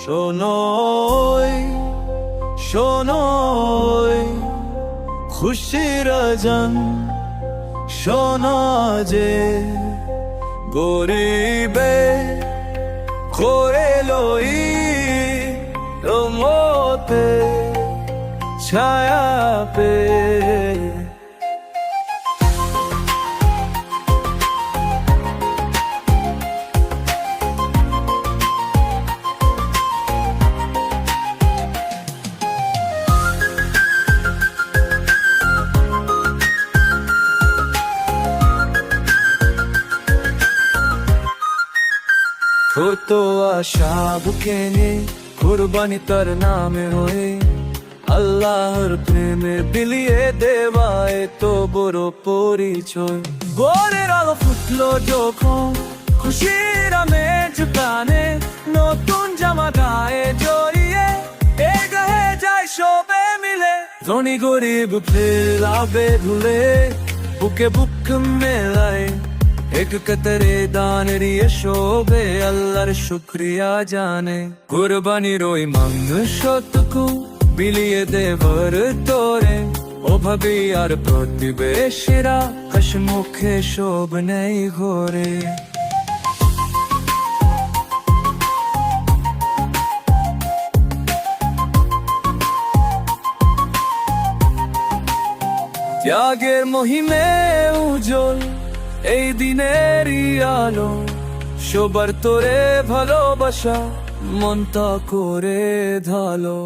শোনোই শোনোই খুশির আজান শোনা যে গরিবে করে লই মতে ছায়া পে তো আশা বুকে নে কুরবানি তার নামে হয়ে আল্লাহর প্রেমে বিলিয়ে দেওয়ায় তো বড় পরিচয় ভোরের আলো ফুটলো যখন খুশির আমেজ প্রাণে নতুন জামা গায়ে জড়িয়ে এগিয়ে যায় সবে মিলে ধনী গরিব ফেরাবে ধুলে বুকে বুক মেলায় এক কতরে দানের শোভে আল্লাহর শুক্রিয়া জানে কুরবানির ওই মাংসটুকু বিলিয়ে দেবর তোরে ওভাবে আর প্রতিবেশীরা হাসিমুখে শোভ নেই ঘরে ত্যাগের মহিমে উজ্জ্বল এই দিনেরই আলো সবার তোরে ভালোবাসা মনটা করে ধালো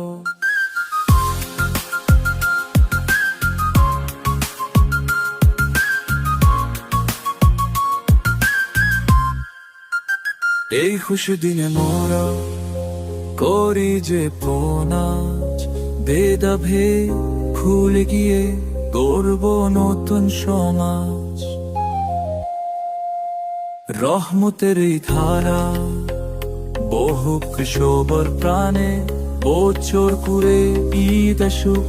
এই খুশি দিনে মোরা করি যে প্রণাম বেদাভে ভুলে গিয়ে গর্ব নতুন সমাজ রহমতের এই ধারা বহুক সবার প্রাণে বছর করে ঈদ আসুক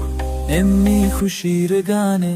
এমনি খুশির গানে